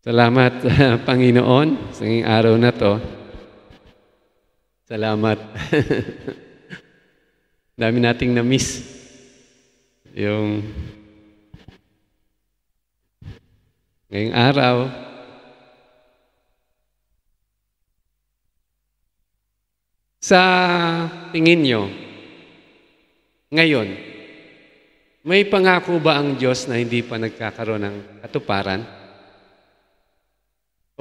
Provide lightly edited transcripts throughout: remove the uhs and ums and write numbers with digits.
Salamat, Panginoon, sa ngayong araw na to. Salamat. Dami nating na-miss. Yung ngayong araw, sa tingin nyo, ngayon, may pangako ba ang Diyos na hindi pa nagkakaroon ng katuparan?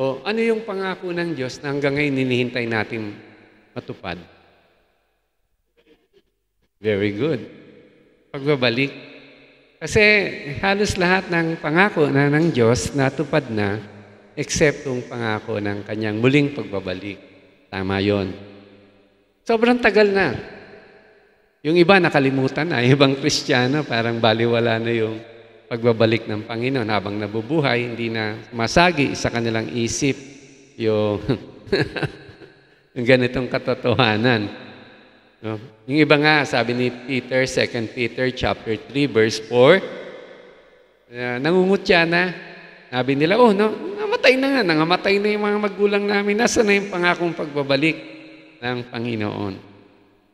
O ano yung pangako ng Diyos na hanggang ngayon hinihintay natin matupad? Very good. Pagbabalik. Kasi halos lahat ng pangako na ng Diyos natupad na except yung pangako ng kanyang muling pagbabalik. Tama yon. Sobrang tagal na. Yung iba nakalimutan na. Ibang Kristiyano parang baliwala na yung pagbabalik ng Panginoon habang nabubuhay, hindi na masagi sa kanilang isip yung, yung ganitong katotohanan. No? Yung iba nga, sabi ni Peter, 2 Peter chapter 3, verse 4, nangungutya na. Sabi nila, namatay na nga, nangamatay na yung mga magulang namin. Nasaan na yung pangakong pagbabalik ng Panginoon?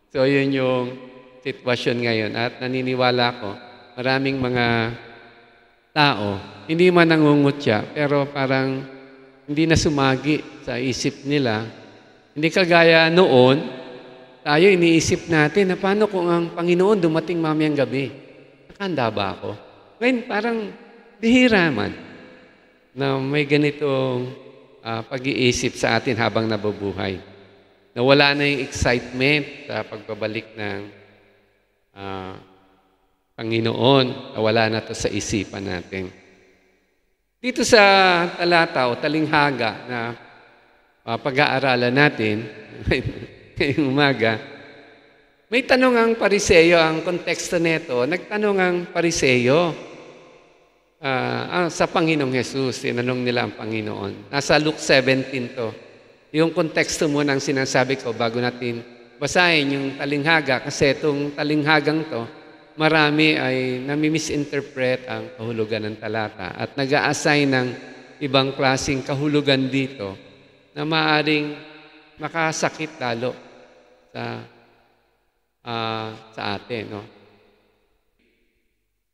So, yun yung sitwasyon ngayon. At naniniwala ko, maraming mga tao, hindi man nangungutya, pero parang hindi na sumagi sa isip nila. Hindi kagaya noon, tayo iniisip natin na paano kung ang Panginoon dumating mamayang gabi? Nakahanda ba ako? Ngayon, parang bihira man na may ganitong pag-iisip sa atin habang nabubuhay. Nawala na yung excitement sa pagbabalik ng Panginoon, wala na to sa isipan natin. Dito sa talata o talinghaga na pag-aaralan natin ngayong umaga, may tanong ang Pariseyo, ang konteksto nito, nagtanong ang Pariseyo sa Panginoong Jesus, tinanong nila ang Panginoon. Nasa Luke 17 to. Yung konteksto mo nang sinasabi ko bago natin basahin yung talinghaga, kasi itong talinghagang to, marami ay nami-misinterpret ang kahulugan ng talata at nag-a-assign ng ibang klaseng kahulugan dito na maaaring makasakit lalo sa atin. No?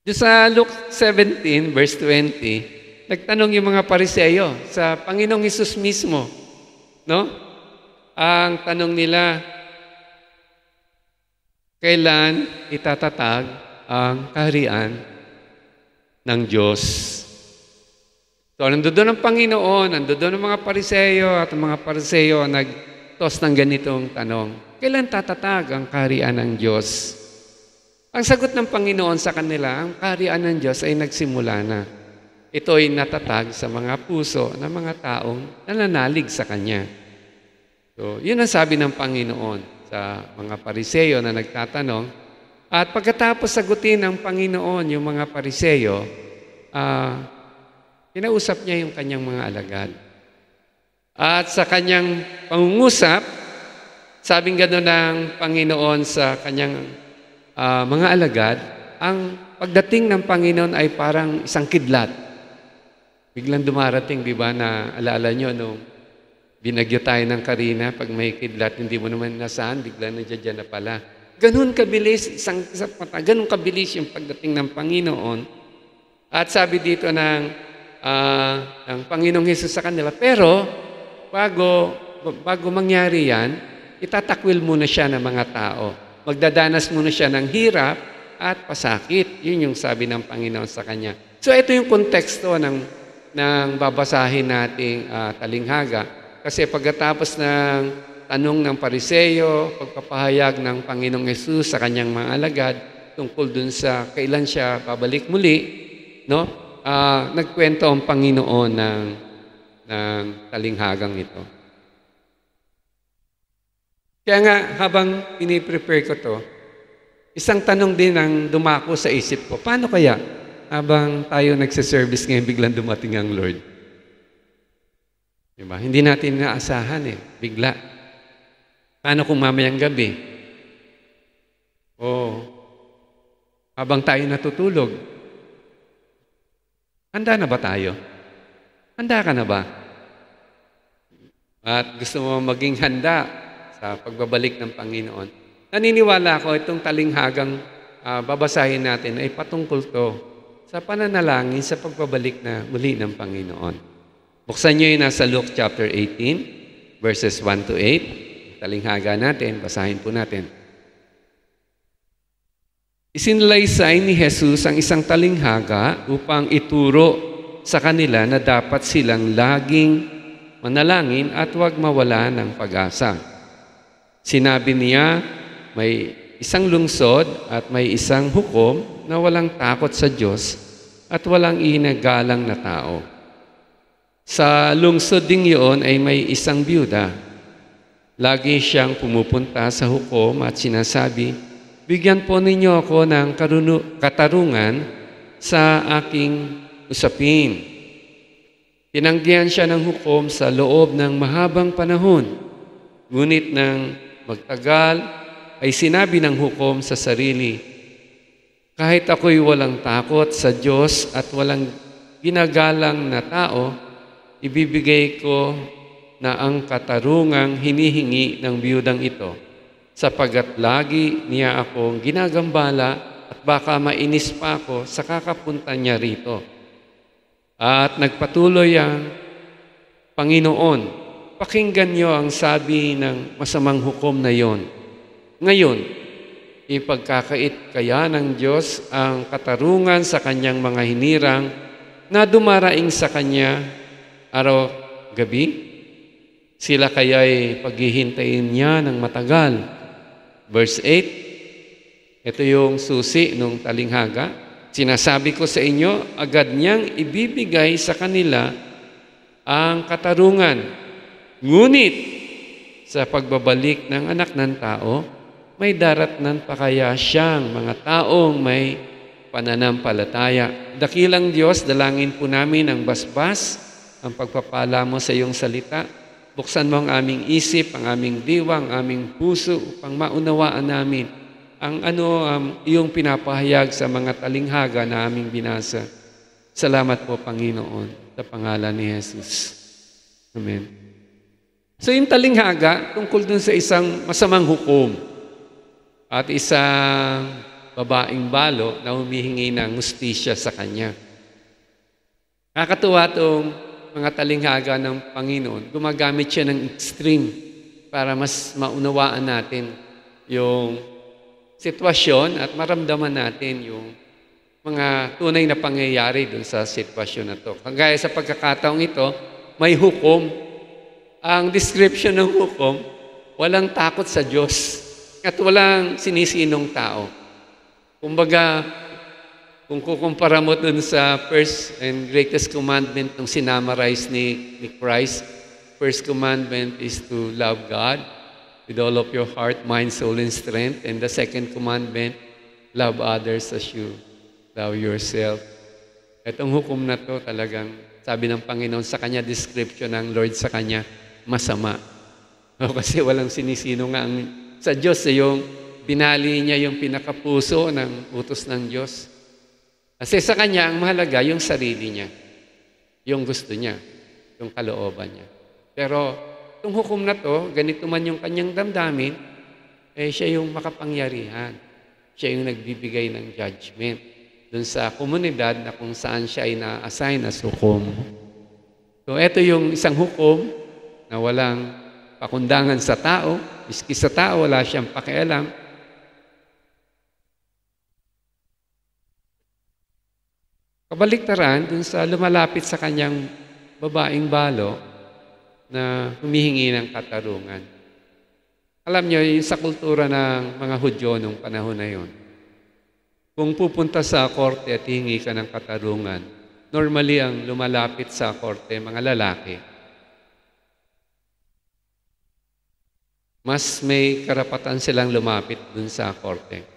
Doon sa Luke 17, verse 20, nagtanong yung mga Pariseyo sa Panginoong Hesus mismo. No? Ang tanong nila, kailan itatatag ang kaharian ng Diyos? So, nandoon ang Panginoon, nandoon ang mga Pariseyo at ang mga Pariseyo nag-toss ng ganitong tanong. Kailan tatatag ang kaharian ng Diyos? Ang sagot ng Panginoon sa kanila, ang kaharian ng Diyos ay nagsimula na. Ito ay natatag sa mga puso ng mga taong nananalig sa Kanya. So, yun ang sabi ng Panginoon sa mga Pariseyo na nagtatanong. At pagkatapos sagutin ng Panginoon yung mga Pariseyo, kinausap niya yung kanyang mga alagad. At sa kanyang pangungusap, sabing gano'n ng Panginoon sa kanyang mga alagad, ang pagdating ng Panginoon ay parang isang kidlat. Biglang dumarating, di ba, na alaala nyo nung binagyo tayo ng Karina, pag may kidlat, hindi mo naman nasaan, bigla na dyan na pala. Ganun kabilis, isang mata, ganun kabilis yung pagdating ng Panginoon. At sabi dito ng Panginoong Hesus sa kanila, pero bago mangyari yan, itatakwil muna siya ng mga tao. Magdadanas muna siya ng hirap at pasakit. Yun yung sabi ng Panginoon sa kanya. So ito yung konteksto ng babasahin nating talinghaga. Kasi pagkatapos ng tanong ng Pariseyo, pagpapahayag ng Panginoong Hesus sa kanyang mga alagad tungkol dun sa kailan siya babalik muli, no? Nagkwento ang Panginoon ng talinghagang ito. Kaya nga, habang piniprepare ko to, isang tanong din ang dumako sa isip ko, paano kaya habang tayo nagsiservice ngayon biglang dumating ang Lord? Diba? Hindi natin naasahan bigla. Paano kung mamayang gabi? Habang tayo natutulog, handa na ba tayo? Handa ka na ba? At gusto mo maging handa sa pagbabalik ng Panginoon. Naniniwala ako itong talinghagang babasahin natin ay patungkol to sa pananalangin sa pagbabalik na muli ng Panginoon. Buksan niyo yun nasa Luke chapter 18, verses 1 to 8. Talinghaga natin, basahin po natin. Isinalaysay ni Jesus ang isang talinghaga upang ituro sa kanila na dapat silang laging manalangin at huwag mawala ng pag-asa. Sinabi niya, may isang lungsod at may isang hukom na walang takot sa Diyos at walang inagalang na tao. Sa lungsod ding iyon ay may isang byuda. Lagi siyang pumupunta sa hukom at sinasabi, bigyan po ninyo ako ng katarungan sa aking usapin. Tinanggihan siya ng hukom sa loob ng mahabang panahon. Ngunit nang magtagal, ay sinabi ng hukom sa sarili, kahit ako'y walang takot sa Diyos at walang ginagalang na tao, ibibigay ko na ang katarungang hinihingi ng biyudang ito, sapagkat lagi niya akong ginagambala at baka mainis pa ako sa kakapunta niya rito. At nagpatuloy ang Panginoon, pakinggan niyo ang sabi ng masamang hukom na yon. Ngayon, ipagkakait kaya ng Diyos ang katarungan sa kanyang mga hinirang na dumaraing sa kanya araw-gabi? Sila kaya'y paghihintayin niya ng matagal. Verse 8, ito yung susi nung talinghaga. Sinasabi ko sa inyo, agad niyang ibibigay sa kanila ang katarungan. Ngunit sa pagbabalik ng anak ng tao, may daratnan pa kaya siyang mga taong may pananampalataya. Dakilang Diyos, dalangin po namin ang basbas, ang pagpapala mo sa iyong salita. Buksan mo ang aming isip, ang aming diwa, ang aming puso, upang maunawaan namin ang iyong pinapahayag sa mga talinghaga na aming binasa. Salamat po, Panginoon, sa pangalan ni Jesus. Amen. So yung talinghaga, tungkol dun sa isang masamang hukom at isang babaeng balo na humihingi ng hustisya sa kanya. Nakakatuwa itong mga talinghaga ng Panginoon. Gumagamit siya ng extreme para mas maunawaan natin yung sitwasyon at maramdaman natin yung mga tunay na pangyayari dun sa sitwasyon na to. Kagaya sa pagkakataong ito, may hukom. Ang description ng hukom, walang takot sa Diyos at walang sinisinong tao. Kumbaga, kung kukumpara mo dun sa first and greatest commandment nung sinamarize ni Christ, first commandment is to love God with all of your heart, mind, soul, and strength. And the second commandment, love others as you love yourself. Itong hukom na to talagang, sabi ng Panginoon sa kanya, description ng Lord sa kanya, masama. Kasi walang sinisino nga sa Diyos, yung binali niya yung pinakapuso ng utos ng Diyos. Kasi sa kanya, ang mahalaga yung sarili niya, yung gusto niya, yung kalooban niya. Pero itong hukom na to, ganito man yung kanyang damdamin, siya yung makapangyarihan. Siya yung nagbibigay ng judgment dun sa komunidad na kung saan siya ay na-assign as hukom. So, ito yung isang hukom na walang pakundangan sa tao. Miski sa tao, wala siyang pakialam. Kabaliktaran, dun sa lumalapit sa kanyang babaeng balo, na humihingi ng katarungan. Alam niyo, sa kultura ng mga Hudyo nung panahon na yon, kung pupunta sa korte at hihingi ka ng katarungan, normally ang lumalapit sa korte, mga lalaki. Mas may karapatan silang lumapit dun sa korte.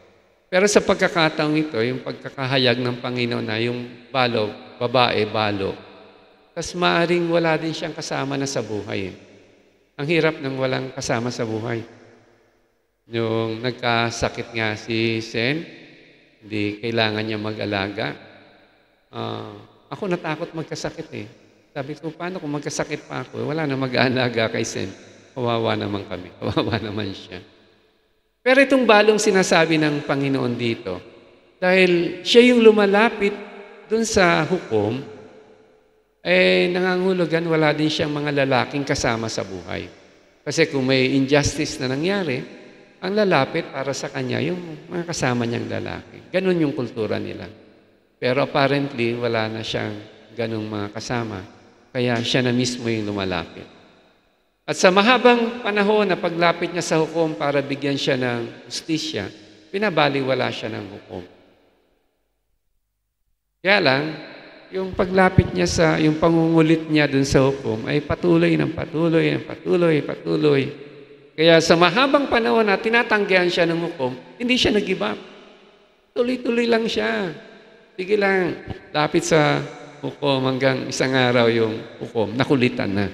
Pero sa pagkakataong ito, yung pagkakahayag ng Panginoon na yung balo, babae, balo, tas maaring wala din siyang kasama na sa buhay. Ang hirap ng walang kasama sa buhay. Yung nagkasakit nga si Sen, hindi kailangan niya mag-alaga. Ako natakot magkasakit eh. Sabi ko, paano kung magkasakit pa ako? Wala na mag-aalaga kay Sen. Kawawa naman kami. Kawawa naman siya. Pero itong balong sinasabi ng Panginoon dito, dahil siya yung lumalapit dun sa hukom, nangangulugan, wala din siyang mga lalaking kasama sa buhay. Kasi kung may injustice na nangyari, ang lalapit para sa kanya, yung mga kasama niyang lalaki. Ganun yung kultura nila. Pero apparently, wala na siyang ganung mga kasama. Kaya siya na mismo yung lumalapit. At sa mahabang panahon na paglapit niya sa hukom para bigyan siya ng justisya, pinabaliwala siya ng hukom. Kaya lang, yung paglapit niya yung pangungulit niya dun sa hukom ay patuloy. Kaya sa mahabang panahon na tinatanggihan siya ng hukom, hindi siya nag-give up. Tuloy-tuloy lang siya. Sige lang, lapit sa hukom hanggang isang araw yung hukom, nakulitan na.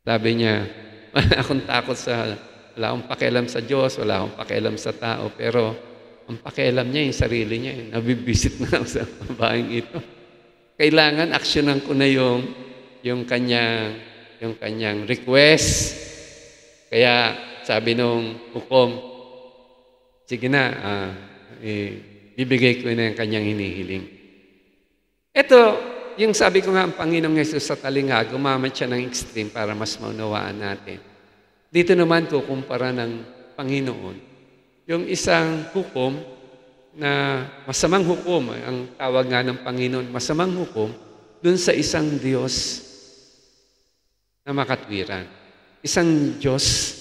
Sabi niya, wala akong takot wala akong pakialam sa Diyos, wala akong pakialam sa tao, pero ang pakialam niya yung sarili niya, nabibisit na sa babaeng ito. Kailangan aksyonan ko na yung kanyang request. Kaya sabi nung hukom, sige na, bibigay ko na yung kanyang hinihiling. Ito, yung sabi ko nga, ang Panginoong Hesus sa talingha, gumamit siya ng extreme para mas maunawaan natin. Dito naman kukumpara ng Panginoon. Yung isang hukom na masamang hukom, ang tawag nga ng Panginoon, masamang hukom, dun sa isang Diyos na makatwiran. Isang Diyos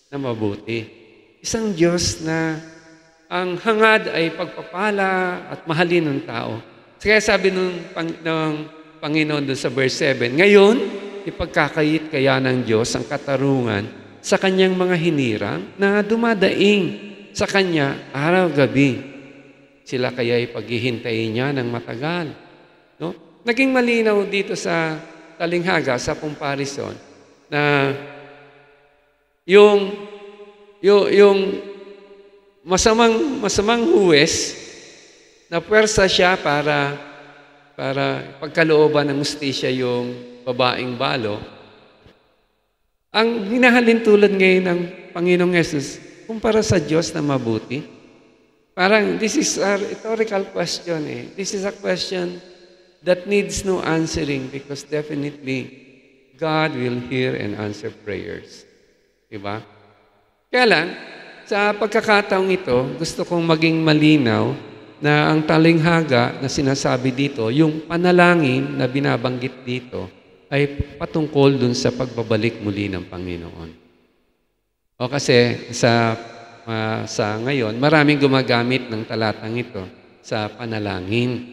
na mabuti. Isang Diyos na ang hangad ay pagpapala at mahalin ng tao. Kaya sabi ng Panginoon doon sa verse 7, ngayon, ipagkakait kaya ng Diyos ang katarungan sa kanyang mga hinirang na dumadaing sa kanya araw-gabi. Sila kaya ipaghihintayin niya ng matagal. No? Naging malinaw dito sa talinghaga, sa comparison, na yung masamang huwes, na puwersa siya para pagkalooban ng hustisya yung babaeng balo. Ang hinahalin tulad ngayon ng Panginoong Hesus, kumpara sa Diyos na mabuti, parang this is a rhetorical question. This is a question that needs no answering because definitely God will hear and answer prayers. Diba? Kaya lang, sa pagkakataong ito, gusto kong maging malinaw na ang talinghaga na sinasabi dito, yung panalangin na binabanggit dito, ay patungkol dun sa pagbabalik muli ng Panginoon. O kasi sa ngayon, maraming gumagamit ng talatang ito sa panalangin.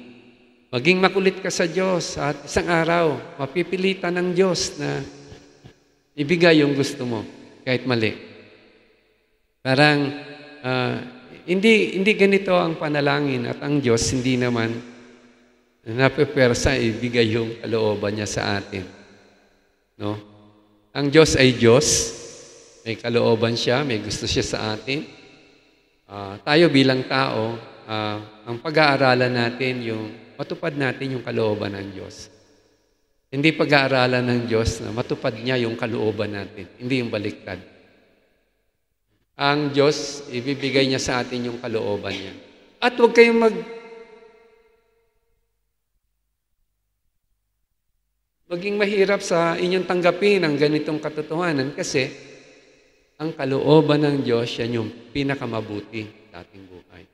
Maging makulit ka sa Diyos at isang araw, mapipilitan ng Diyos na ibigay yung gusto mo, kahit mali. Parang, hindi ganito ang panalangin at ang Diyos hindi naman napepersa ibigay yung kalooban niya sa atin. No? Ang Diyos ay Diyos, may kalooban siya, may gusto siya sa atin. Tayo bilang tao, ang pag-aaralan natin, matupad natin yung kalooban ng Diyos. Hindi pag-aaralan ng Diyos na matupad niya yung kalooban natin, hindi yung baliktad. Ang Diyos, ibibigay niya sa atin yung kalooban niya. At huwag kayong maging mahirap sa inyong tanggapin ang ganitong katotohanan kasi ang kalooban ng Diyos, yan yung pinakamabuti sa ating buhay.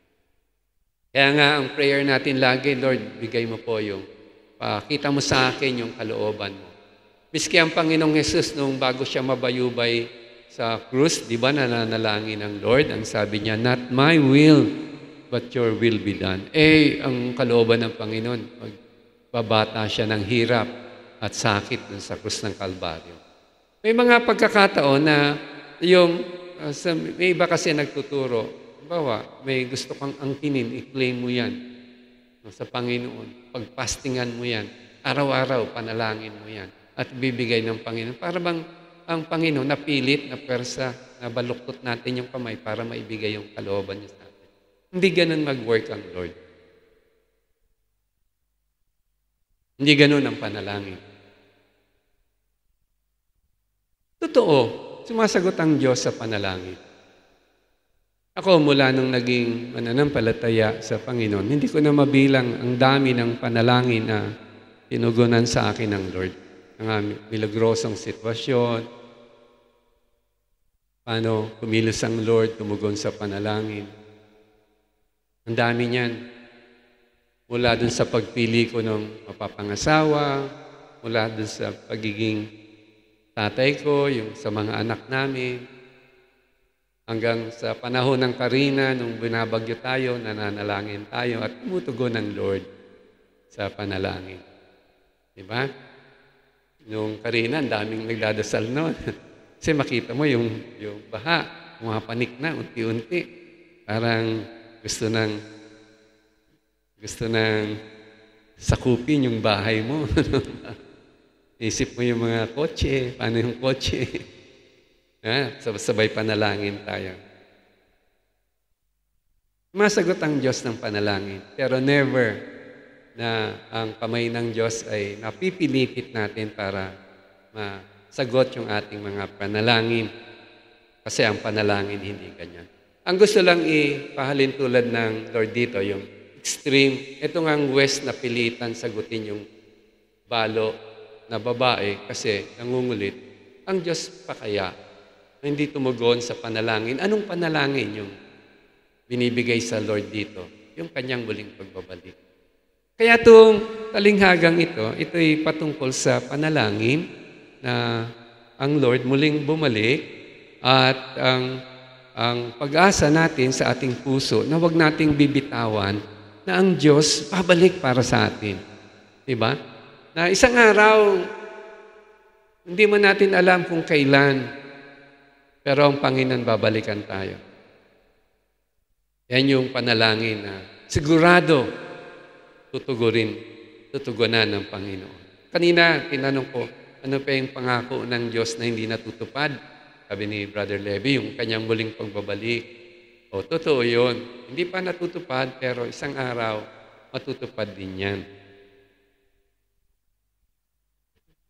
Kaya nga, ang prayer natin lagi, Lord, bigay mo po pakita mo sa akin yung kalooban mo. Miski ang Panginoong Hesus, nung bago siya mabayubay sa krus, di ba nananalangin ng Lord? Ang sabi niya, not my will, but your will be done. Ang kalooban ng Panginoon, magbabata siya ng hirap at sakit dun sa krus ng Kalbaryo. May mga pagkakataon na may iba kasi nagtuturo. Bawa, may gusto kang angkinin, i-claim mo yan sa Panginoon. Pagpastingan mo yan. Araw-araw, panalangin mo yan. At bibigay ng Panginoon. Para bang ang Panginoon napilit, na persa, na baluktot natin yung kamay para maibigay yung kalooban niya sa atin. Hindi ganun mag-work ang Lord. Hindi ganun ang panalangin. Totoo, sumasagot ang Diyos sa panalangin. Ako mula nung naging mananampalataya sa Panginoon, hindi ko na mabilang ang dami ng panalangin na tinugunan sa akin ng Lord. Ang aming milagrosong sitwasyon, paano kumilos ang Lord, tumugon sa panalangin. Ang dami niyan. Mula dun sa pagpili ko ng mapapangasawa, mula dun sa pagiging tatay ko, yung sa mga anak namin, hanggang sa panahon ng Karina, nung binabagyo tayo, nananalangin tayo at tumutugon ng Lord sa panalangin. Diba? Nung Karina, ang daming nagdadasal noon. Kasi makita mo yung baha, pumapanik na unti-unti. Parang gusto nang sakupin yung bahay mo. Isip mo yung mga kotse, paano yung kotse? Sabay panalangin tayo. Masagot ang Diyos ng panalangin, pero never na ang kamay ng Diyos ay napipilitit natin para masagot yung ating mga panalangin. Kasi ang panalangin hindi ganyan. Ang gusto lang ipahalin tulad ng Lord dito, yung extreme. Ito nga ang West na pilitan sagutin yung balo na babae kasi nangungulit. Ang Diyos pa kaya hindi tumugon sa panalangin. Anong panalangin yung binibigay sa Lord dito? Yung kanyang muling pagbabalik. Kaya itong talinghagang ito'y patungkol sa panalangin na ang Lord muling bumalik at ang pag-asa natin sa ating puso na huwag nating bibitawan na ang Diyos pabalik para sa atin. Diba? Na isang araw, hindi man natin alam kung kailan, pero ang Panginoon babalikan tayo. Yan yung panalangin na sigurado tutugunan ng Panginoon. Kanina, tinanong ko, ano pa yung pangako ng Diyos na hindi natutupad? Sabi ni Brother Levy, yung kanyang muling pagbabalik. O, totoo yun. Hindi pa natutupad, pero isang araw, matutupad din yan.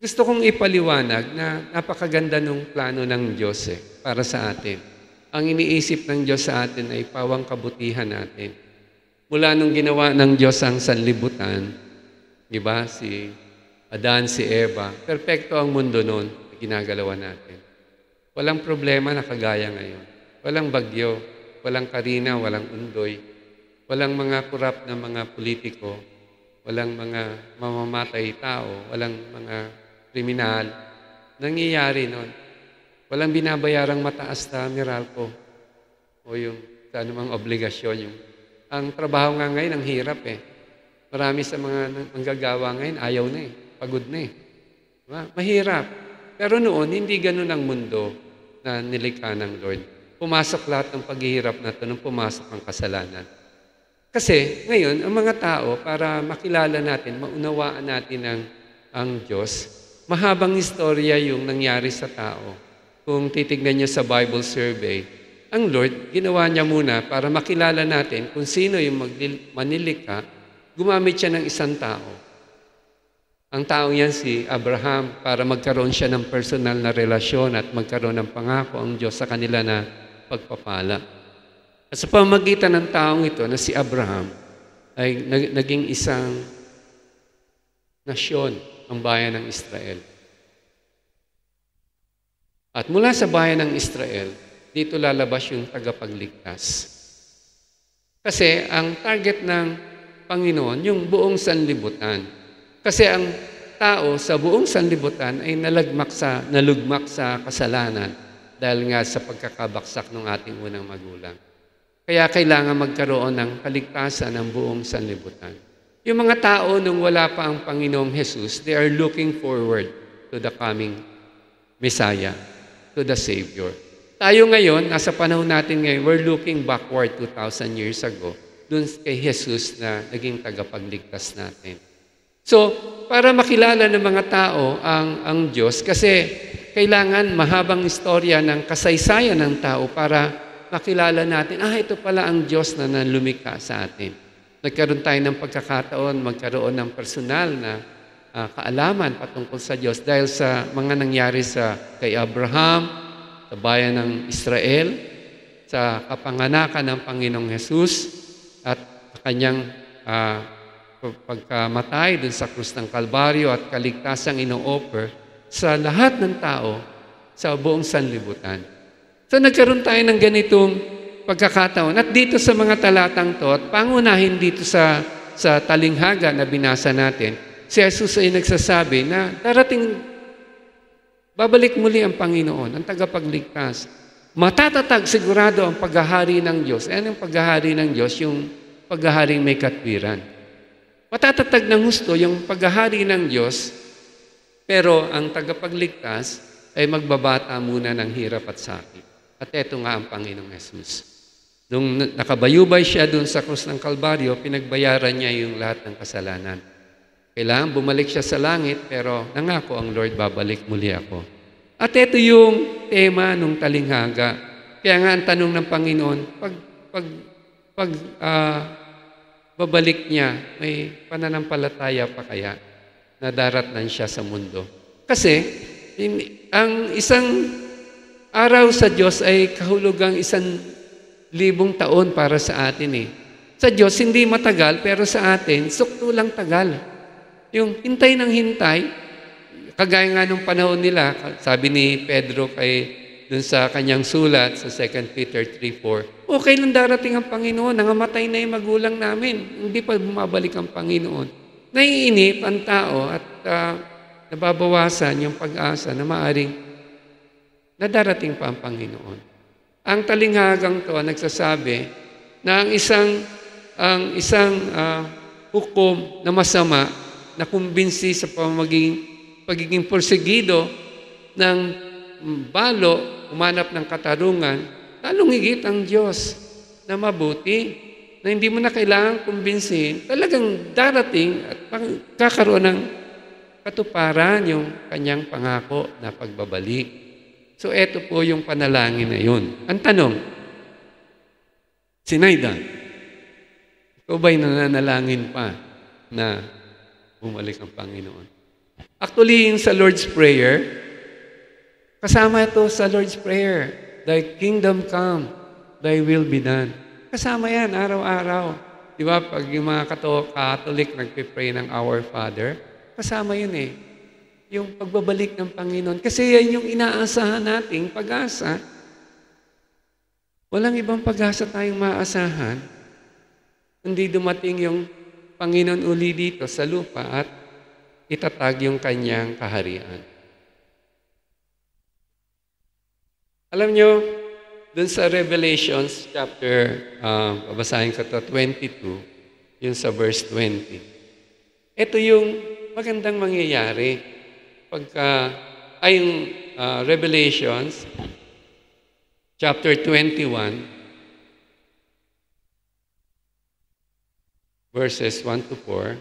Gusto kong ipaliwanag na napakaganda ng plano ng Diyos para sa atin. Ang iniisip ng Diyos sa atin ay pawang kabutihan natin. Mula nung ginawa ng Diyos ang sanlibutan, di ba, si Adan, si Eva, perpekto ang mundo noon na ginagalawan natin. Walang problema na kagaya ngayon. Walang bagyo, walang Karina, walang Undoy, walang mga kurap na mga politiko, walang mga mamamatay tao, walang mga kriminal. Nangyayari noon. Walang binabayarang mataas na Meralco o yung sa anumang obligasyon. Ang trabaho nga ngayon, ang hirap Marami sa mga manggagawa ngayon, ayaw na pagod na Diba? Mahirap. Pero noon, hindi ganun ang mundo na nilikha ng Lord. Pumasok lahat ng paghihirap na ito nung pumasok ang kasalanan. Kasi ngayon, ang mga tao, para makilala natin, maunawaan natin ang Diyos, mahabang istorya yung nangyari sa tao. Kung titignan niyo sa Bible survey, ang Lord, ginawa niya muna para makilala natin kung sino yung manilikha, gumamit siya ng isang tao. Ang taong yan si Abraham para magkaroon siya ng personal na relasyon at magkaroon ng pangako ang Diyos sa kanila na pagpapala. At sa pamamagitan ng taong ito na si Abraham ay naging isang nasyon ang bayan ng Israel. At mula sa bayan ng Israel, dito lalabas yung tagapagligtas. Kasi ang target ng Panginoon, yung buong sanlibutan. Kasi ang tao sa buong sanlibutan ay nalugmak sa kasalanan dahil nga sa pagkakabaksak ng ating unang magulang. Kaya kailangan magkaroon ng kaligtasan ng buong sanlibutan. Yung mga tao nung wala pa ang Panginoong Jesus, they are looking forward to the coming Messiah, to the Savior. Tayo ngayon, nasa panahon natin ngayon, we're looking backward 2,000 years ago, dun kay Jesus na naging tagapagligtas natin. So, para makilala ng mga tao ang Diyos, kasi kailangan mahabang istorya ng kasaysayan ng tao para makilala natin, ito pala ang Diyos na lumikha sa atin. Nagkaroon tayo ng pagkakataon, magkaroon ng personal na kaalaman patungkol sa Diyos dahil sa mga nangyari kay Abraham, sa bayan ng Israel, sa kapanganakan ng Panginoong Hesus at kanyang pagkamatay dun sa krus ng Kalbaryo at kaligtasang ino-offer sa lahat ng tao sa buong sanlibutan. So nagkaroon tayo ng ganitong pagkakataon. At dito sa mga talatang to, at pangunahin dito sa talinghaga na binasa natin, si Jesus ay nagsasabi na darating, babalik muli ang Panginoon, ang tagapagligtas. Matatatag sigurado ang paghahari ng Diyos. Ano yung paghahari ng Diyos? Yung paghaharing may katwiran. Matatatag ng husto yung paghahari ng Diyos, pero ang tagapagligtas ay magbabata muna ng hirap at sakit. At ito nga ang Panginoong Hesus. Nung nakabayubay siya doon sa krus ng Kalbaryo, pinagbayaran niya yung lahat ng kasalanan. Kailangan bumalik siya sa langit, pero nangako ang Lord, babalik muli ako. At ito yung tema ng talinghaga. Kaya nga ang tanong ng Panginoon, babalik niya, may pananampalataya pa kaya na daratnan siya sa mundo? Kasi, ang isang araw sa Diyos ay kahulugang 1,000 taon para sa atin eh. Sa Diyos, hindi matagal, pero sa atin, sukto lang tagal. Yung hintay ng hintay, kagaya nga nung panahon nila, sabi ni Pedro dun sa kanyang sulat sa 2 Peter 3:4, okay lang darating ang Panginoon, nangamatay na yung magulang namin, hindi pa bumabalik ang Panginoon. Naiinip ang tao at nababawasan yung pag-asa na maaring nadarating pa ang Panginoon. Ang talinghagang to nagsasabi na ang isang hukom na masama na kumbinsi sa pagiging porsigido ng balo, umanap ng katarungan, lalong higit ang Diyos na mabuti, na hindi mo na kailangan kumbinsihin, talagang darating at kakaroon ng katuparan yung kanyang pangako na pagbabalik. So, eto po yung panalangin na yun. Ang tanong, Sinaida, ikaw ba'y nananalangin pa na bumalik ang Panginoon? Actually, yung sa Lord's Prayer, kasama ito sa Lord's Prayer. Thy kingdom come, thy will be done. Kasama yan, araw-araw. Di ba, pag yung mga Catholic nagpipray ng Our Father, kasama yun eh. Yung pagbabalik ng Panginoon. Kasi yan yung inaasahan nating pag-asa. Walang ibang pag-asa tayong maaasahan. Hindi dumating yung Panginoon uli dito sa lupa at itatag yung kanyang kaharian. Alam nyo, dun sa Revelations chapter, babasahin ko ito, 22, yun sa verse 20. Ito yung magandang mangyayari yung Revelations chapter 21, verses 1 to 4.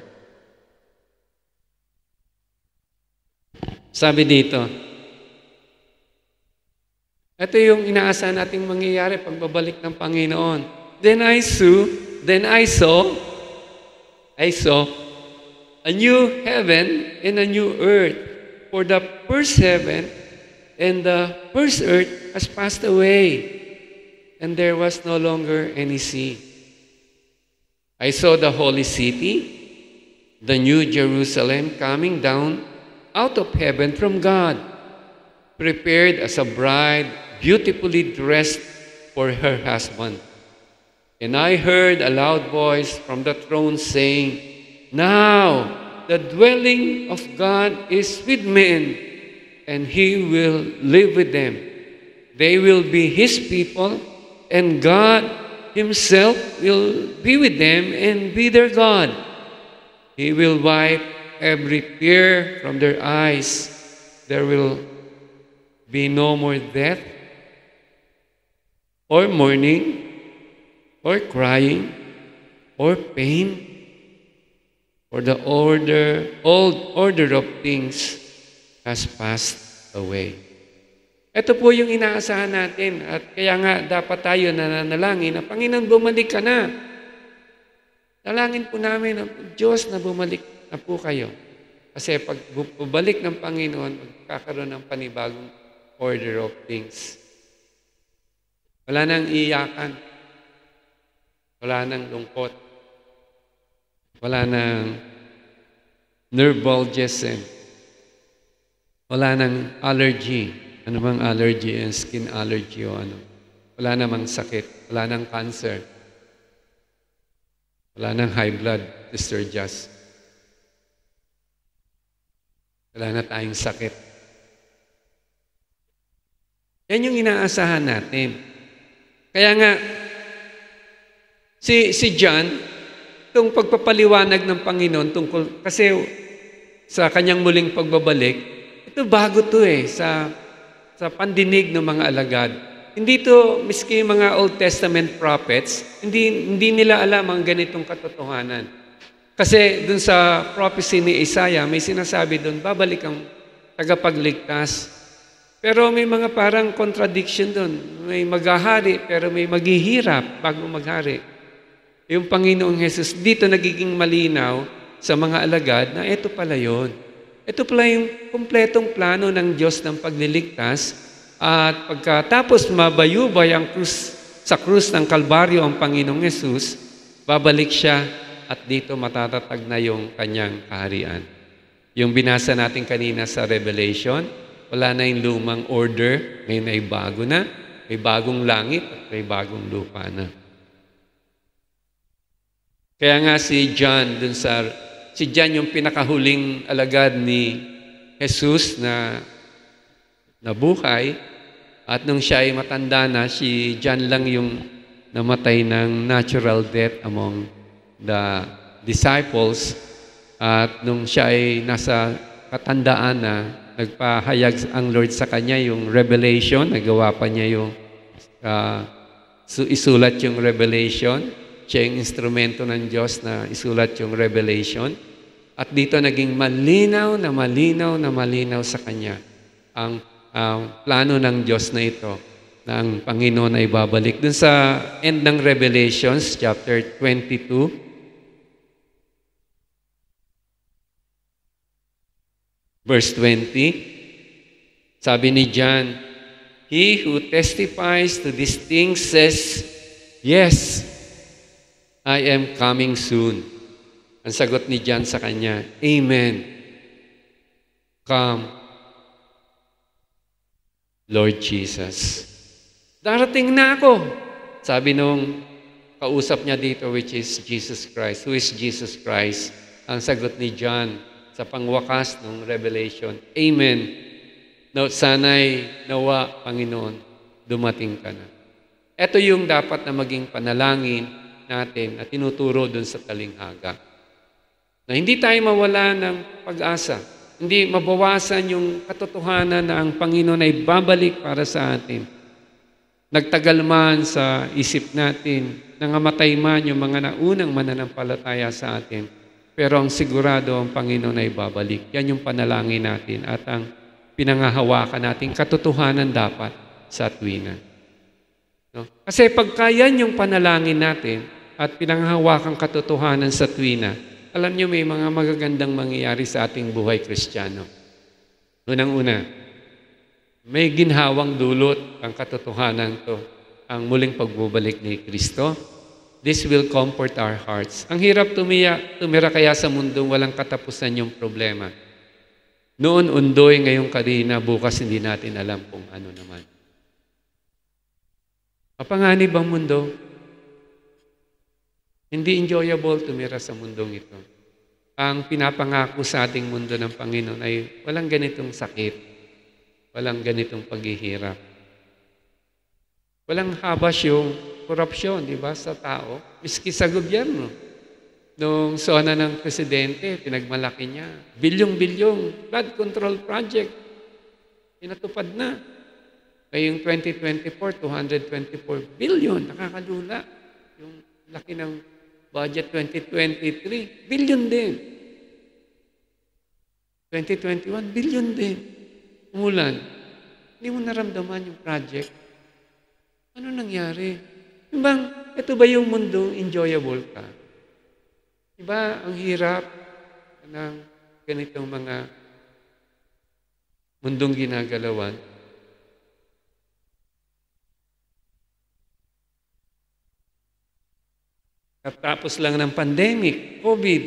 Sabi dito, ito yung inaasahan nating mangyayari pagbabalik ng Panginoon. Then I saw a new heaven and a new earth. For the first heaven and the first earth has passed away, and there was no longer any sea. I saw the holy city, the new Jerusalem, coming down out of heaven from God, prepared as a bride beautifully dressed for her husband. And I heard a loud voice from the throne saying, Now the dwelling of God is with men, and He will live with them. They will be His people, and God Himself will be with them and be their God. He will wipe every tear from their eyes. There will be no more death, or mourning, or crying, or pain, for the old order of things has passed away. Ito po yung inaasahan natin at kaya nga dapat tayo nananalangin na Panginoon, bumalik ka na. Dalangin po namin, Diyos, na bumalik na po kayo. Kasi pag bubalik ng Panginoon, magkakaroon ng panibagong order of things. Wala nang iyakan. Wala nang lungkot. Wala nang nerve bulges. Wala nang allergy. Ano bang allergy? Skin allergy o ano. Wala namang sakit. Wala nang cancer. Wala nang high blood, Sister Jazz. Wala na tayong sakit. Yan yung inaasahan natin. Kaya nga, si John, itong pagpapaliwanag ng Panginoon tungkol, kasi sa kanyang muling pagbabalik, ito bago to sa pandinig ng mga alagad. Hindi to, miski mga Old Testament prophets, hindi nila alam ang ganitong katotohanan. Kasi dun sa prophecy ni Isaiah, may sinasabi dun, babalik ang tagapagligtas. Pero may mga parang contradiction dun. May maghahari, pero may maghihirap bago maghari. Yung Panginoong Jesus, dito nagiging malinaw sa mga alagad na ito pala yun. Ito pala yung kumpletong plano ng Diyos ng pagliligtas. At pagkatapos mabayubay sa krus ng Kalbaryo ang Panginoong Jesus, babalik siya at dito matatatag na yung kanyang kaharian. Yung binasa natin kanina sa Revelation, wala na yung lumang order, ngayon ay bago na, may bagong langit at may bagong lupa na. Kaya nga si John yung pinakahuling alagad ni Jesus na nabuhay, at nung siya ay matanda na, si John lang yung namatay ng natural death among the disciples. At nung siya ay nasa katandaan na, nagpahayag ang Lord sa kanya yung revelation, nagawa pa niya yung isulat yung revelation. Siya yung instrumento ng Diyos na isulat yung revelation. At dito naging malinaw sa kanya ang plano ng Diyos na ito, na ang Panginoon ay babalik. Dun sa end ng Revelations, chapter 22, verse 20, sabi ni John, "He who testifies to these things says, Yes, I am coming soon." Ang sagot ni John sa kanya, Amen. Come, Lord Jesus. Darating na ako. Sabi nung kausap niya dito, which is Jesus Christ. Who is Jesus Christ? Ang sagot ni John sa pangwakas ng Revelation, Amen. Sana'y nawa, Panginoon, dumating ka na. Ito yung dapat na maging panalangin natin at tinuturo dun sa talinghaga. Na hindi tayo mawala ng pag-asa. Hindi mabawasan yung katotohanan na ang Panginoon ay babalik para sa atin. Nagtagal man sa isip natin, nangamatay man yung mga naunang mananampalataya sa atin, pero ang sigurado ang Panginoon ay babalik. Yan yung panalangin natin at ang pinangahawakan natin katotohanan dapat sa tuwina. No? Kasi pagka yan yung panalangin natin at pinangahawakan katotohanan sa tuwina, alam niyo, may mga magagandang mangyayari sa ating buhay Kristiyano. Unang-una, may ginhawang dulot ang katotohanan to, ang muling pagbubalik ni Kristo. This will comfort our hearts. Ang hirap tumira kaya sa mundong walang katapusan yung problema. Noon undoy, ngayong karina, bukas hindi natin alam kung ano naman. Mapanganib ang mundo. Hindi enjoyable tumira sa mundong ito. Ang pinapangako sa ating mundo ng Panginoon ay walang ganitong sakit, walang ganitong paghihirap. Walang habas yung korupsyon, di ba, sa tao, miski sa gobyerno. Nung sona ng presidente, pinagmalaki niya, bilyong-bilyong flood control project, pinatupad na. Ngayong 2024, 224 billion, nakakalula. Yung laki ng budget 2023, billion din. 2021, billion din. Umulan. Hindi mo naramdaman yung project. Ano nangyari? Ito ba yung mundong enjoyable ka? Diba, ang hirap ng ganitong mga mundong ginagalawan. At tapos lang ng pandemic, COVID.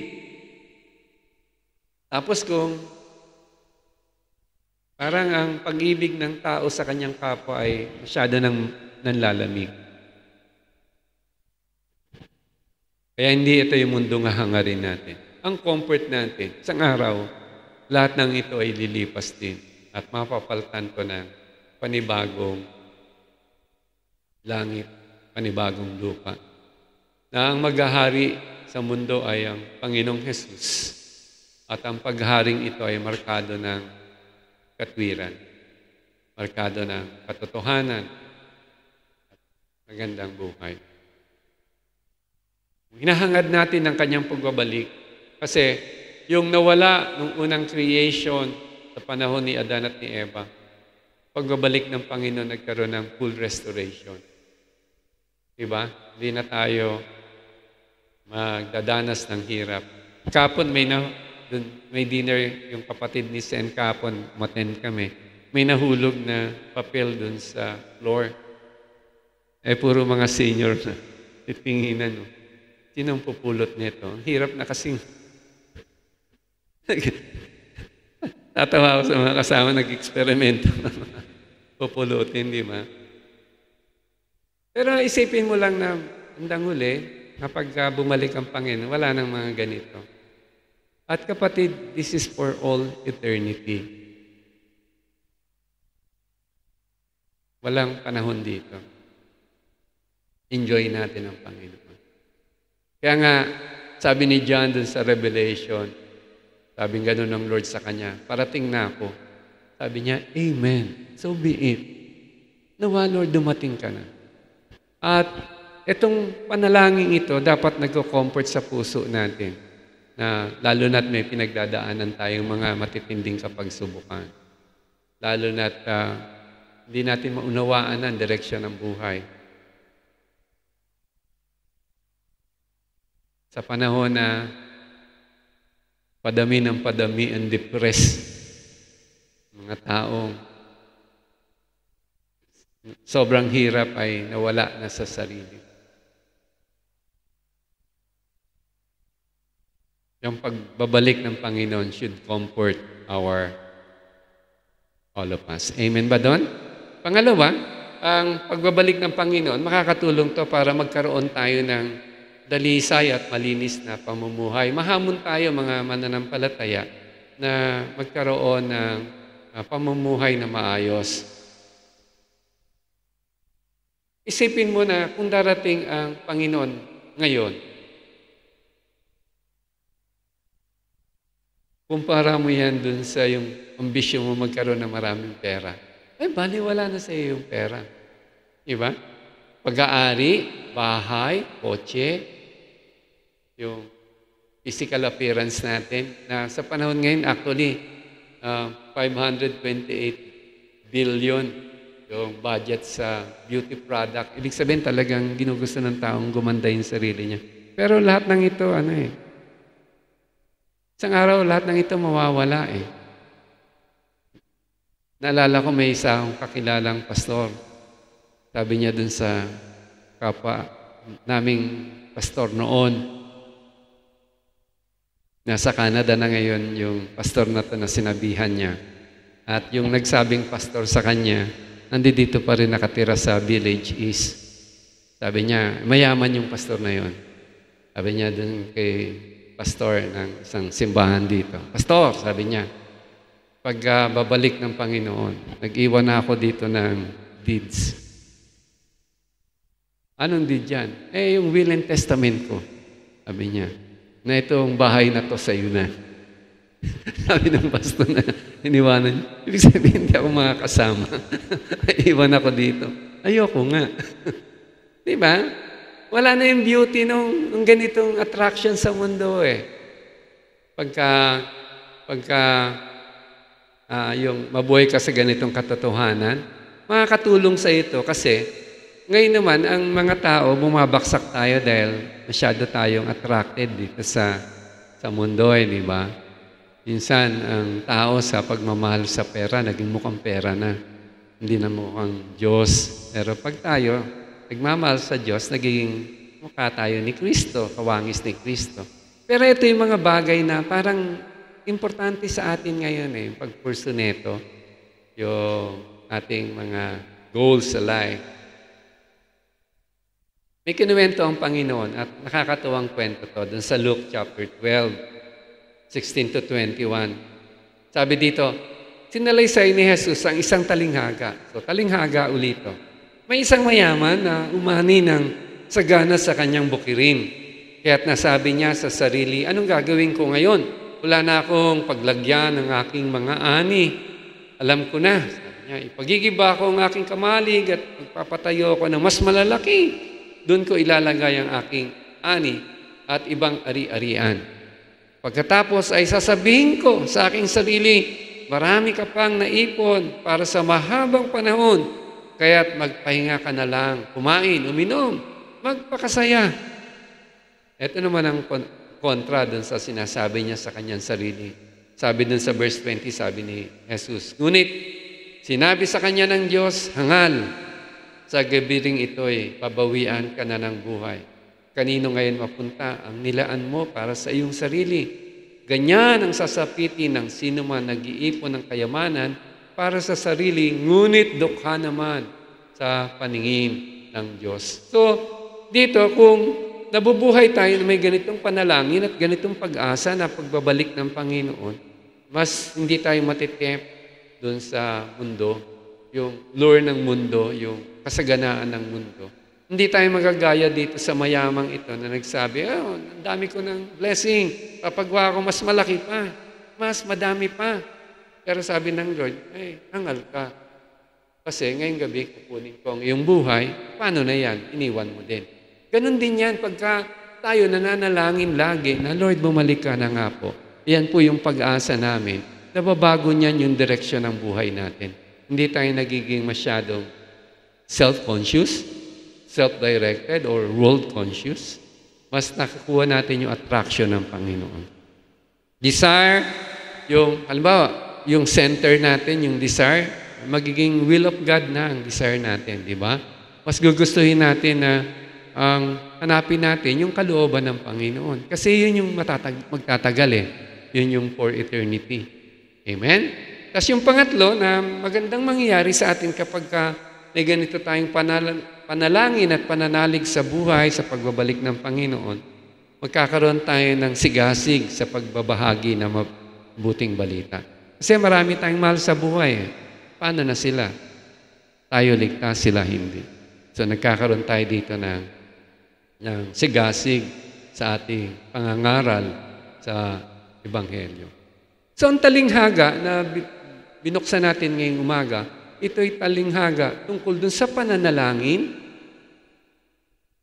Tapos kung parang ang pag-ibig ng tao sa kanyang kapwa ay masyado nang nanlalamig. Kaya hindi ito yung mundong hahangarin natin. Ang comfort natin, isang araw, lahat ng ito ay lilipas din at mapapalitan ko ng panibagong langit, panibagong lupa. Na ang maghahari sa mundo ay ang Panginoong Hesus at ang pagharing ito ay markado ng katwiran, markado ng katotohanan at magandang buhay. Hinahangad natin ang kanyang pagbabalik kasi yung nawala nung unang creation sa panahon ni Adan at ni Eva, pagbabalik ng Panginoon nagkaroon ng full restoration. Diba? Hindi na tayo magdadanas ng hirap. Kapon may dinner yung kapatid ni Sen kapon, umattend kami. May nahulog na papel dun sa floor. Puro mga senior na. Titinginan, no? Sinong pupulot nito? Ang hirap na kasing tatawa ako sa mga kasama nag-eksperimento. Pupulutin, di ba? Pero isipin mo lang na handang huli, kapag bumalik ang Panginoon, wala nang mga ganito. At kapatid, this is for all eternity. Walang panahon dito. Enjoy natin ang Panginoon. Kaya nga, sabi ni John dun sa Revelation, sabi nga nun ng Lord sa kanya, parating na ako. Sabi niya, Amen. So be it. Nawa, Lord, dumating ka na. At itong panalangin ito, dapat nagko-comfort sa puso natin na lalo na't may pinagdadaanan tayong mga matitinding kapagsubukan. Lalo na't hindi natin maunawaan ang direksyon ng buhay. Sa panahon na padami ng padami ang depressed mga taong sobrang hirap ay nawala na sa sarili. Yung pagbabalik ng Panginoon should comfort all of us. Amen ba doon? Pangalawa, ang pagbabalik ng Panginoon, makakatulong to para magkaroon tayo ng dalisay at malinis na pamumuhay. Mahamon tayo mga mananampalataya na magkaroon ng pamumuhay na maayos. Isipin mo na kung darating ang Panginoon ngayon, kumpara mo yan dun sa yung ambisyon mo magkaroon ng maraming pera. Baliwala na sa iyo yung pera. Diba? Pag-aari, bahay, kotse, yung physical appearance natin, na sa panahon ngayon, actually, 528 billion yung budget sa beauty product. Ibig sabihin talagang ginugusto ng taong gumanda yung sarili niya. Pero lahat ng ito, isang araw, lahat ng ito mawawala eh. Naalala ko may isang kakilalang pastor. Sabi niya dun sa kapwa naming pastor noon, nasa Canada na ngayon yung pastor na to na sinabihan niya. At yung nagsabing pastor sa kanya, nandito pa rin nakatira sa Village East. Sabi niya, mayaman yung pastor na yon. Sabi niya dun kay pastor ng isang simbahan dito. Pastor, sabi niya, pag babalik ng Panginoon, nag-iwan na ako dito ng deeds. Anong deed yan? Yung will and testament ko. Sabi niya, na itong bahay na to sa iyo na. Sabi ng pastor na iniwanan niya. Ibig sabihin, hindi ako makakasama. Iwan ako dito. Ayoko nga. Diba? Wala na yung beauty nung ganitong attraction sa mundo eh. Pagka yung mabuhay ka sa ganitong katotohanan, makakatulong sa ito kasi ngayon naman, ang mga tao, bumabaksak tayo dahil masyado tayong attracted dito sa mundo, di ba? Minsan, ang tao sa pagmamahal sa pera, naging mukhang pera na. Hindi na mukhang Diyos. Pero pag tayo, nagmamahal sa Diyos, naging mukha tayo ni Kristo, kawangis ni Kristo. Pero ito yung mga bagay na parang importante sa atin ngayon yung pag-pursue nito, yung ating mga goals sa life. May kinuwento ang Panginoon at nakakatuwang kwento to dun sa Luke chapter 12, 16 to 21. Sabi dito, sinalaysay ni Jesus ang isang talinghaga. So talinghaga ulito. May isang mayaman na umani ng sagana sa kanyang bukirin. Kaya't nasabi niya sa sarili, anong gagawin ko ngayon? Wala na akong paglagyan ng aking mga ani. Alam ko na, sabi niya, ipagigiba ko ang aking kamalig at magpapatayo ako ng mas malalaki. Doon ko ilalagay ang aking ani at ibang ari-arian. Pagkatapos ay sasabihin ko sa aking sarili, marami ka pang naipon para sa mahabang panahon, kaya't magpahinga ka na lang, kumain, uminom, magpakasaya. Ito naman ang kontra dun sa sinasabi niya sa kanyang sarili. Sabi dun sa verse 20, sabi ni Jesus, ngunit sinabi sa kanya ng Diyos, hangal, sa gabi ring ito'y pabawian ka na ng buhay. Kanino ngayon mapunta ang nilaan mo para sa iyong sarili? Ganyan ang sasapitin ng sino man nag-iipon ng kayamanan para sa sarili, ngunit dukha naman sa paningin ng Diyos. So, dito kung nabubuhay tayo na may ganitong panalangin at ganitong pag-asa na pagbabalik ng Panginoon, mas hindi tayo matitempt doon sa mundo, yung lure ng mundo, yung kasaganaan ng mundo. Hindi tayo magagaya dito sa mayamang ito na nagsabi, ang dami ko ng blessing, papagawa ko mas malaki pa, mas madami pa. Pero sabi ng Lord, hangal ka. Kasi ngayong gabi, kukunin ko ang iyong buhay, paano na yan? Iniwan mo din. Ganon din yan pagka tayo nananalangin lagi na Lord, bumalik ka na nga po. Yan po yung pag-asa namin. Nababago niyan yung direksyon ng buhay natin. Hindi tayo nagiging masyadong self-conscious, self-directed, or world-conscious. Mas nakakuha natin yung attraction ng Panginoon. Desire, yung, halimbawa, yung center natin, yung desire, magiging will of God na ang desire natin, di ba? Mas gugustuhin natin na ang hanapin natin yung kalooban ng Panginoon. Kasi yun yung magtatagal Yun yung for eternity. Amen? Tapos yung pangatlo na magandang mangyayari sa atin kapag may ganito tayong panalangin at pananalig sa buhay, sa pagbabalik ng Panginoon, magkakaroon tayo ng sigasig sa pagbabahagi ng mabuting balita. Kasi marami tayong mahal sa buhay. Paano na sila? Tayo ligtas, sila hindi. So nagkakaroon tayo dito ng sigasig sa ating pangangaral sa Ebanghelyo. So ang talinghaga na binuksan natin ngayong umaga, ito'y talinghaga tungkol dun sa pananalangin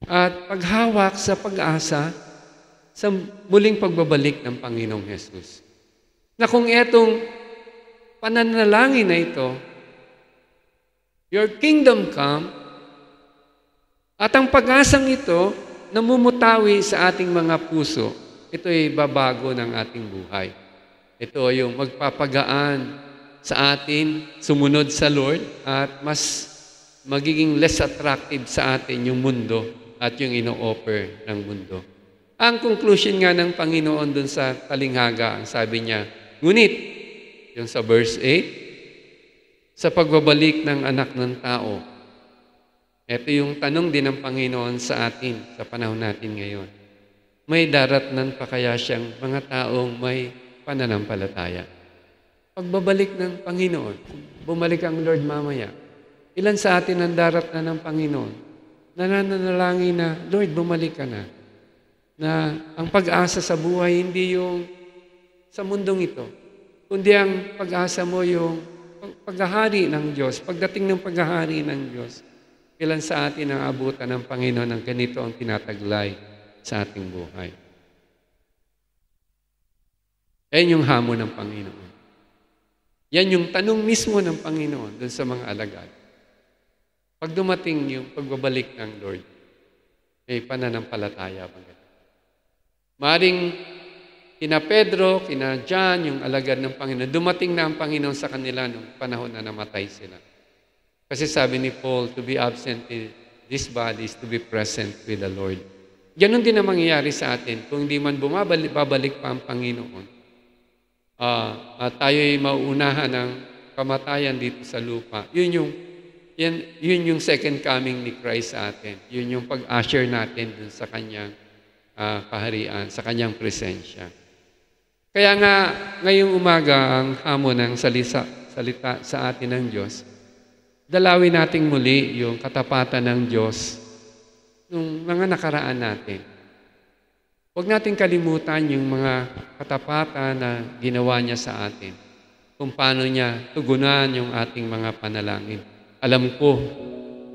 at paghawak sa pag-asa sa muling pagbabalik ng Panginoong Jesus. Na kung etong pananalangin na ito, your kingdom come, at ang pag-asang ito namumutawi sa ating mga puso, ito'y babago ng ating buhay. Ito yung magpapagaan sa atin, sumunod sa Lord, at mas magiging less attractive sa atin yung mundo at yung ino-offer ng mundo. Ang conclusion nga ng Panginoon dun sa talinghaga, ang sabi niya, ngunit, yung sa verse 8, sa pagbabalik ng anak ng tao, ito yung tanong din ng Panginoon sa atin, sa panahon natin ngayon. May daratnan pa kaya siyang mga taong may pananampalataya? Pagbabalik ng Panginoon, bumalik ang Lord mamaya, ilan sa atin ang darat na ng Panginoon? Nananalangin na, Lord, bumalik ka na. Na ang pag-asa sa buhay, hindi yung sa mundong ito, kundi ang pag-asa mo yung paghahari ng Diyos, pagdating ng paghahari ng Diyos. Ilan sa atin ang abutan ng Panginoon ng ganito ang tinataglay sa ating buhay. Yan yung hamon ng Panginoon. Yan yung tanong mismo ng Panginoon dun sa mga alagad. Pag dumating yung pagbabalik ng Lord, may pananampalataya pa. Maaring kina Pedro, kina John, yung alagad ng Panginoon, dumating na ang Panginoon sa kanila nung panahon na namatay sila. Kasi sabi ni Paul, to be absent in this body is to be present with the Lord. Ganon din ang mangyayari sa atin. Kung hindi man babalik pa ang Panginoon, tayo'y mauunahan ng kamatayan dito sa lupa. Yun yung second coming ni Christ sa atin. Yun yung pag-usher natin dun sa kanyang kaharian, sa kanyang presensya. Kaya nga, ngayong umaga, ang hamon ng salita sa atin ng Diyos, dalawin nating muli yung katapatan ng Diyos nung mga nakaraan natin. Huwag nating kalimutan yung mga katapatan na ginawa niya sa atin. Kung paano niya tugunan yung ating mga panalangin. Alam ko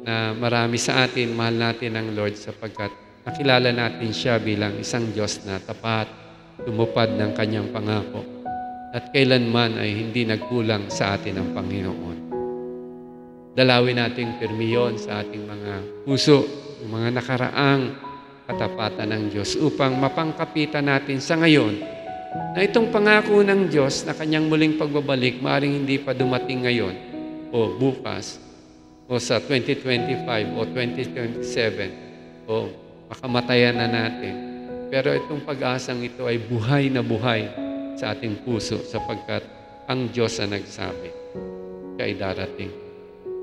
na marami sa atin, mahal natin ang Lord sapagkat nakilala natin siya bilang isang Diyos na tapat, tumupad ng kanyang pangako. At kailanman ay hindi nagkulang sa atin ang Panginoon. Dalawin nating pirmiyon sa ating mga puso, yung mga nakaraang katapatan ng Diyos upang mapangkapitan natin sa ngayon na itong pangako ng Diyos na kanyang muling pagbabalik maaaring hindi pa dumating ngayon o bukas o sa 2025 o 2027 o makamatayan na natin. Pero itong pag-asang ito ay buhay na buhay sa ating puso sapagkat ang Diyos ang nagsabi siya ay darating.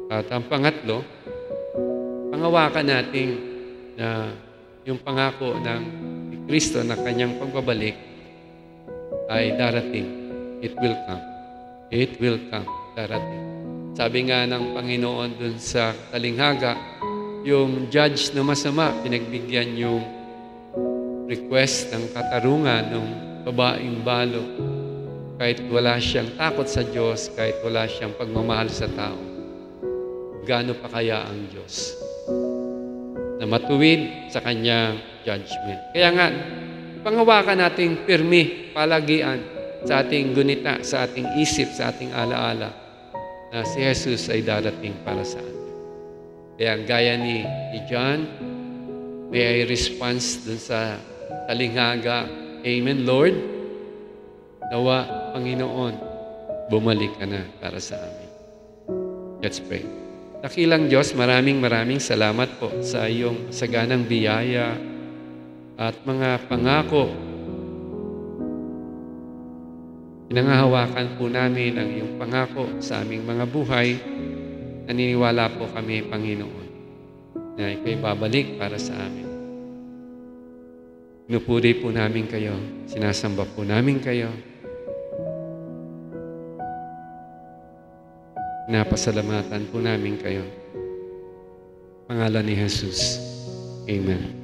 At ang pangatlo, pangawakan natin na yung pangako ng Kristo na kanyang pagbabalik ay darating. It will come. It will come. Darating. Sabi nga ng Panginoon dun sa talinghaga, yung judge na masama, pinagbigyan yung request ng katarungan ng babaeng balo. Kahit wala siyang takot sa Diyos, kahit wala siyang pagmamahal sa tao. Gaano pa kaya ang Diyos na matuwid sa kanyang judgment. Kaya nga, pangawakan nating pirmi, palagian sa ating gunita, sa ating isip, sa ating alaala na si Jesus ay darating para sa atin. Kaya gaya ni John, may response dun sa talinghaga, Amen, Lord. Nawa, Panginoon, bumalik ka na para sa amin. Let's pray. Dakilang Diyos, maraming salamat po sa iyong saganang biyaya at mga pangako. Pinangahawakan po namin ang iyong pangako sa aming mga buhay. Naniniwala po kami, Panginoon, na ikaw'y babalik para sa amin. Pinupuri po namin kayo. Sinasamba po namin kayo. Napasalamatan po namin kayo. Pangalan ni Jesus. Amen.